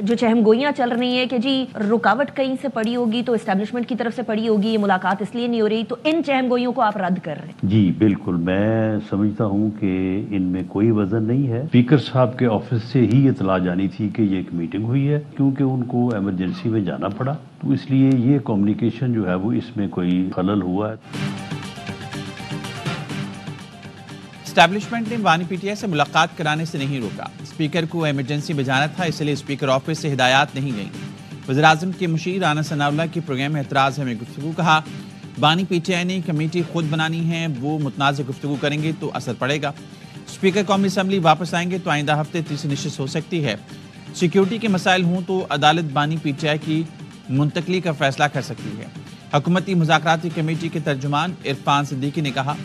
جو چہم گوئیاں چل رہی ہیں کہ جی رکاوٹ کہیں سے پڑی ہوگی تو اسٹیبلشمنٹ کی طرف سے پڑی ہوگی، یہ ملاقات اس لیے نہیں ہو رہی، تو ان چہم گوئیوں کو آپ رد کر رہے ہیں؟ جی بالکل، میں سمجھتا ہوں کہ ان میں کوئی وزن نہیں ہے۔ اسپیکر صاحب کے آفس سے ہی اطلاع جانی تھی کہ یہ ایک میٹنگ ہوئی ہے، کیونکہ ان کو ایمرجنسی میں جانا پڑا، تو اس لیے یہ کمیونیکیشن جو ہے وہ اس میں کوئی خلل ہوا ہے۔ اسٹیبلشمنٹ نے بانی پی ٹی آئی سے ملاقات کرانے سے نہیں روکا۔ اسپیکر کو ایمرجنسی میں جانا تھا، اس لیے اسپیکر آفس سے ہدایات نہیں گئیں۔ وزیراعظم کے مشیر رانا ثناء اللہ کی پروگرام میں اعتراض ہے میں گفتگو، کہا بانی پی ٹی آئی نے کمیٹی خود بنانی ہے، وہ متنازع گفتگو کریں گے تو اثر پڑے گا۔ اسپیکر قومی اسمبلی واپس آئیں گے تو آئندہ ہفتے تیسری نشست ہو سکتی ہے۔ سیکیورٹی کے مسائل ہوں تو عدالت بانی پی ٹی آئی کی منتقلی کا فیصلہ کر سکتی ہے۔ حکومتی مذاکراتی کمیٹی کے ترجمان عرفان صدیقی نے کہا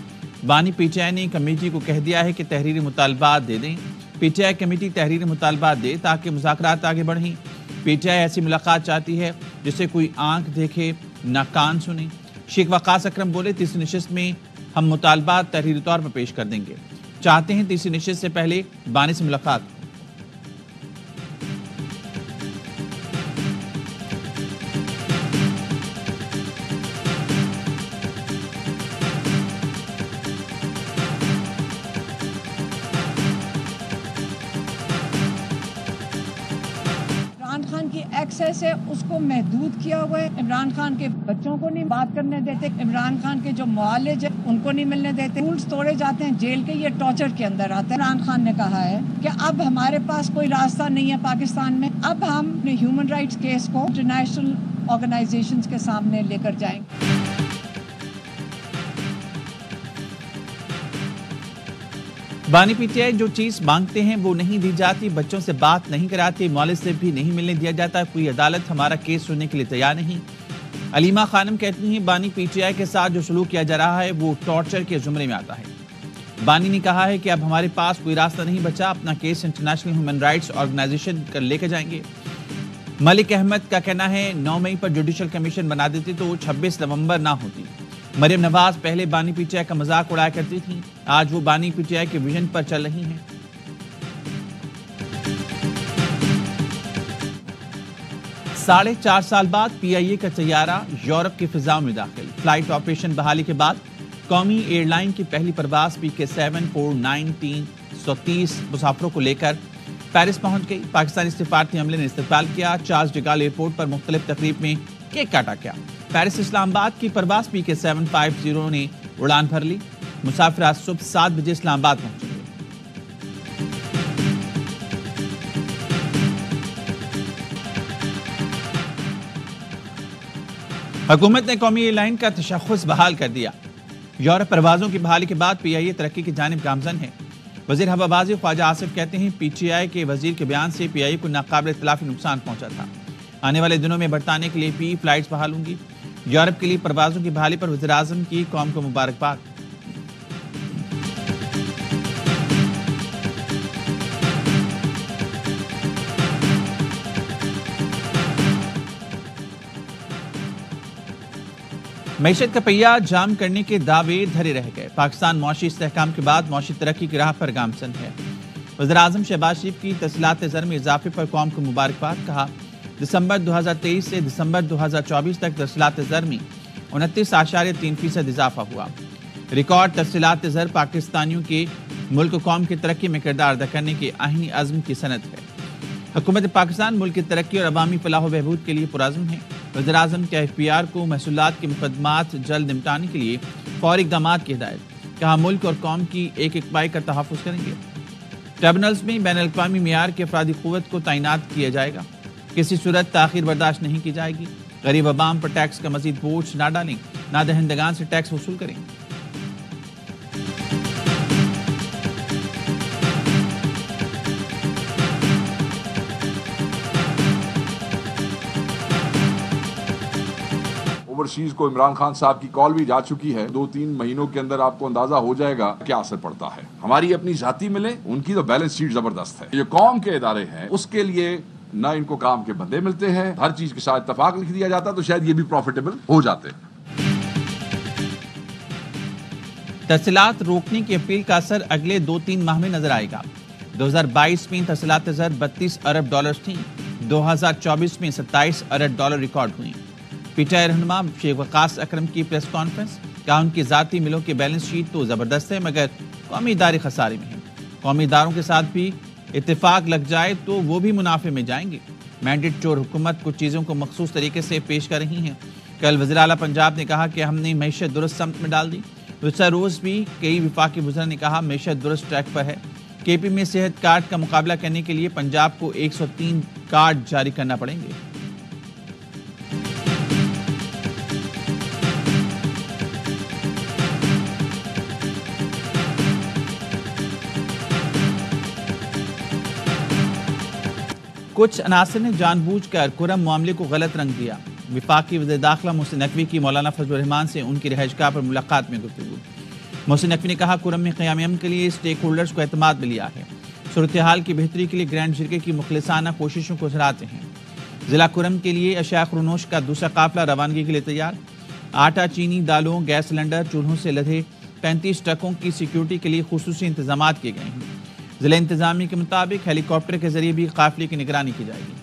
بانی پی ٹی آئی نے کمیٹی کو کہہ دیا ہے کہ تحریری مطالبات دے دیں۔ پی ٹی آئی کمیٹی تحریری مطالبات دے تاکہ مذاکرات آگے بڑھیں۔ پی ٹی آئی ایسی ملاقات چاہتی ہے جسے کوئی آنکھ دیکھے نہ کان سنے۔ شیخ وقاص اکرم بولے تیسری نشست میں ہم مطالبات تحریری طور پر پیش کر دیں گے، چاہتے ہیں تیسری نشست سے پہلے بانی سے ملاقات۔ عمران خان کی ایکسیس ہے اس کو محدود کیا ہوا ہے، عمران خان کے بچوں کو نہیں بات کرنے دیتے، عمران خان کے جو معالج ہیں ان کو نہیں ملنے دیتے، رولز توڑے جاتے ہیں جیل کے، یہ ٹارچر کے اندر آتے ہیں۔ عمران خان نے کہا ہے کہ اب ہمارے پاس کوئی راستہ نہیں ہے پاکستان میں، اب ہم ہیومن رائٹس کیس کو انٹرنیشنل آرگنائزیشنز کے سامنے لے کر جائیں گے۔ بانی پی ٹی آئی جو چیز مانگتے ہیں وہ نہیں دی جاتی، بچوں سے بات نہیں کراتی، معالج سے بھی نہیں ملنے دیا جاتا، کوئی عدالت ہمارا کیس سننے کے لیے تیار نہیں۔ علیمہ خانم کہتی ہیں بانی پی ٹی آئی کے ساتھ جو سلوک کیا جا رہا ہے وہ ٹارچر کے زمرے میں آتا ہے۔ بانی نے کہا ہے کہ اب ہمارے پاس کوئی راستہ نہیں بچا، اپنا case international human rights organisation کر لے کے جائیں گے۔ ملک احمد کا کہنا ہے 9 مئی پر جوڈیشل کمیشن بنا دیتے تو 26 نومبر نہ ہوتی۔ مریم نواز پہلے بانی پی ٹی آئی کا مذاق اڑایا کرتی تھیں، آج وہ بانی پی ٹی آئی کے ویژن پر چل رہی ہیں۔ 4.5 سال بعد پی آئی اے کا طیارہ یورپ کی فضاؤں میں داخل، فلائٹ آپریشن بحالی کے بعد قومی ایئر لائن کی پہلی پرواز PK-749 330 مسافروں کو لے کر پیرس پہنچ گئی۔ پاکستانی سفارتی عملے نے استقبال کیا، چارلس ڈی گال ایئرپورٹ پر مختلف تقریب میں کیک کاٹا گیا۔ پیرس اسلام آباد کی پرواز PK-750 نے اڑان بھر لی، مسافر آج صبح 7 بجے اسلام آباد پہنچے گے۔ حکومت نے قومی ایئر لائن کا تشخص بحال کر دیا۔ یورپ پروازوں کی بحالی کے بعد پی آئی اے ترقی کی جانب گامزن ہے۔ وزیر ہوا بازی خواجہ آصف کہتے ہیں پی ٹی آئی کے وزیر کے بیان سے پی آئی اے کو ناقابل اختلافی نقصان پہنچا تھا، آنے والے دنوں میں برطانیہ کے لیے بھی فلائٹس بحال ہوں گی۔ یورپ کے لیے پروازوں کی بحالی پر وزیراعظم کی قوم کو مبارکباد۔ معیشت کا پہیہ جام کرنے کے دعوے دھرے رہ گئے، پاکستان معاشی استحکام کے بعد معاشی ترقی کی راہ پر گامزن ہے۔ وزیراعظم شہباز شریف کی ترسیلات زر میں اضافے پر قوم کو مبارکباد، کہا دسمبر 2023 سے دسمبر 2024 تک ترسیلات زر میں 29.3% اضافہ ہوا۔ ریکارڈ ترسیلات زر پاکستانیوں کے ملک و قوم کی ترقی میں کردار ادا کرنے کے آئینی عزم کی سند ہے۔ حکومت پاکستان ملک کی ترقی اور عوامی فلاح و بہبود کے لیے پرعزم ہے۔ وزیراعظم کے FPR کو محصولات کے مقدمات جلد نمٹانے کے لیے فوری اقدامات کی ہدایت، کہا ملک اور قوم کی ایک ایک پائی کا تحفظ کریں گے۔ ٹرمینلز میں بین الاقوامی معیار کی افرادی قوت کو تعینات کیا جائے گا، کسی صورت تاخیر برداشت نہیں کی جائے گی۔ غریب عوام پر ٹیکس کا مزید بوجھ نہ ڈالیں، نہ دہندگان سے ٹیکس وصول کریں۔ اوورسیز کو عمران خان صاحب کی کال بھی جا چکی ہے، 2-3 مہینوں کے اندر آپ کو اندازہ ہو جائے گا کیا اثر پڑتا ہے۔ ہماری اپنی ذاتی ملے، ان کی تو بیلنس شیٹ زبردست ہے۔ یہ قوم کے ادارے ہیں، اس کے لیے نہ ان کو کام کے بندے ملتے ہیں، ہر چیز کے ساتھ اتفاق لکھ دیا جاتا تو شاید یہ بھی پروفیٹیبل ہو جاتے۔ ترسیلات روکنے کی اپیل کا اثر اگلے 2-3 ماہ میں نظر آئے گا۔ 2022 میں ترسیلات زر $32 ارب تھیں، 2024 میں 27 ارب ڈالر ریکارڈ ہوئی۔ پی ٹی آئی رہنما شیخ وقاص اکرم کی پریس کانفرنس، کہا ان کی ذاتی ملوں کی بیلنس شیٹ تو زبردست ہے مگر قومی ادارے خسارے میں ہیں۔ قومی اداروں کے ساتھ بھی اتفاق لگ جائے تو وہ بھی منافع میں جائیں گے۔ مینڈیٹ چور حکومت کچھ چیزوں کو مخصوص طریقے سے پیش کر رہی ہیں۔ کل وزیر اعلیٰ پنجاب نے کہا کہ ہم نے معیشت درست سمت میں ڈال دی۔ گزشتہ روز بھی کئی وفاقی وزراء نے کہا معیشت درست ٹریک پر ہے۔ کے پی میں صحت کارڈ کا مقابلہ کرنے کے لیے پنجاب کو 103 کارڈ جاری کرنا پڑیں گے۔ کچھ عناصر نے جان بوجھ کر کرم معاملے کو غلط رنگ دیا۔ وفاقی وزیر داخلہ محسن نقوی کی مولانا فضل الرحمان سے ان کی رہائش گاہ پر ملاقات میں گفتگو۔ محسن نقوی نے کہا کرم میں قیام امن کے لیے اسٹیک ہولڈرز کو اعتماد میں لیا ہے۔ صورتحال کی بہتری کے لیے گرینڈ جرگے کی مخلصانہ کوششوں کو سراہتے ہیں۔ ضلع کرم کے لیے اشیاء خرونوش کا دوسرا قافلہ روانگی کے لیے تیار۔ آٹا، چینی، دالوں، گیس سلنڈر، چولہوں سے لدے 35 ٹرکوں کی سیکیورٹی کے لیے خصوصی انتظامات کیے گئے ہیں۔ ضلع انتظامیہ کے مطابق ہیلی کاپٹر کے ذریعے بھی قافلے کی نگرانی کی جائے گی۔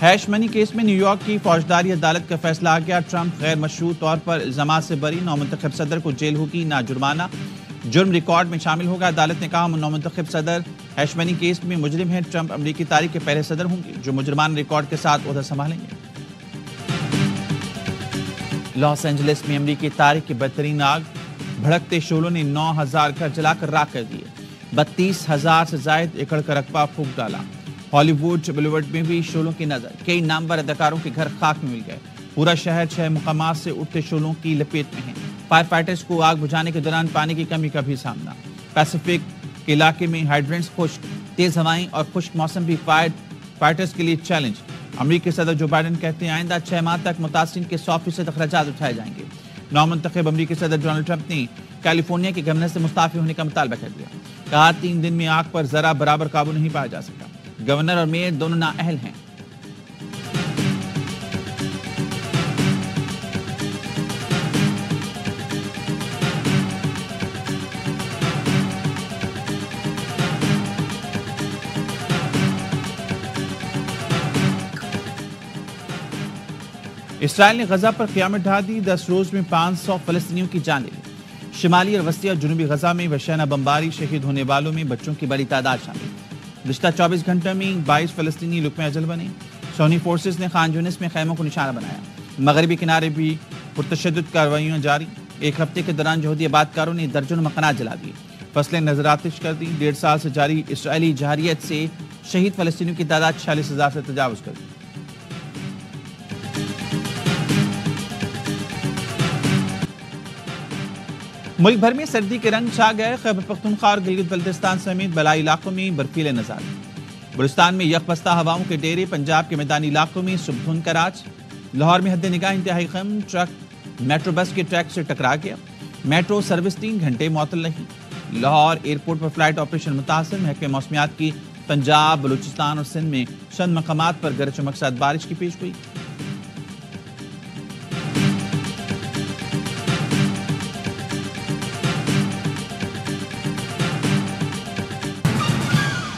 ہیش منی کیس میں نیو یارک کی فوجداری عدالت کا فیصلہ آ گیا۔ ٹرمپ غیر مشروع طور پر الزامات سے بری، نومنتخب صدر کو جیل ہوگی نہ جرمانہ، جرم ریکارڈ میں شامل ہوگا۔ عدالت نے کہا نومنتخب صدر ہیش منی کیس میں مجرم ہیں۔ ٹرمپ امریکی تاریخ کے پہلے صدر ہوں گے جو مجرمانہ ریکارڈ کے ساتھ عہدہ سنبھالیں گے۔ لاس اینجلس میں امریکی تاریخ کی بدترین آگ، بھڑکتے شعلوں نے 9000 گھر جلا کر راکھ کر دیے، 32,000 سے زائد ایکڑ کا رقبہ پھونک ڈالا۔ ہالی ووڈ بولیوڈ میں بھی شعلوں کی نظر، کئی نامور اداکاروں کے گھر خاک میں مل گئے۔ پورا شہر 6 مقامات سے اٹھتے شعلوں کی لپیٹ میں ہے۔ فائر فائٹرز کو آگ بجھانے کے دوران پانی کی کمی کا بھی سامنا۔ پیسیفک کے علاقے میں ہائیڈرنٹس خشک، تیز ہوائیں اور خشک موسم بھی فائر فائٹرز کے لیے چیلنج۔ امریکی صدر جو بائیڈن کہتے ہیں آئندہ 6 ماہ تک متاثرین کے 100% اخراجات اٹھائے جائیں گے۔ نومنتخب امریکی صدر ڈونلڈ ٹرمپ نے کیلیفورنیا کے گورنر سے مستعفی ہونے کا مطالبہ کر دیا۔ کہا 3 دن میں آگ پر ذرا برابر قابو نہیں پایا جا سکا۔ گورنر اور میئر دونوں نااہل ہیں۔ اسرائیل نے غزہ پر قیامت ڈھا دی، 10 روز میں 500 فلسطینیوں کی جان لے لی۔ شمالی اور وسطی اور جنوبی غزہ میں وحشیانہ بمباری، شہید ہونے والوں میں بچوں کی بڑی تعداد شامل۔ گزشتہ 24 گھنٹوں میں 22 فلسطینی لقمہ اجل بنے۔ سونی فورسز نے خان یونس میں خیموں کو نشانہ بنایا۔ مغربی کنارے بھی پرتشدد کارروائیاں جاری۔ ایک ہفتے کے دوران یہودی آبادکاروں نے درجنوں مکانات جلا دیے، فصلیں نظر آتش کر دی۔ 1.5 سال سے جاری اسرائیلی جارحیت سے شہید فلسطینیوں کی تعداد 46,000 سے تجاوز کر دی۔ ملک بھر میں سردی کے رنگ چھا گئے۔ خیبر پختونخوا اور گلگت بلتستان سمیت بالائی علاقوں میں برفیلے نظارے۔ بلوچستان میں یک بستہ ہواؤں کے ڈیرے، پنجاب کے میدانی علاقوں میں صبح دھند کا راج۔ لاہور میں حد نگاہ انتہائی کم، ٹرک میٹرو بس کے ٹریک سے ٹکرا گیا۔ میٹرو سروس 3 گھنٹے معطل رہی۔ لاہور ایئرپورٹ پر فلائٹ آپریشن متاثر۔ محکمہ موسمیات کی پنجاب، بلوچستان اور سندھ میں چند مقامات پر گرج چمک کے ساتھ بارش کی پیش گوئی۔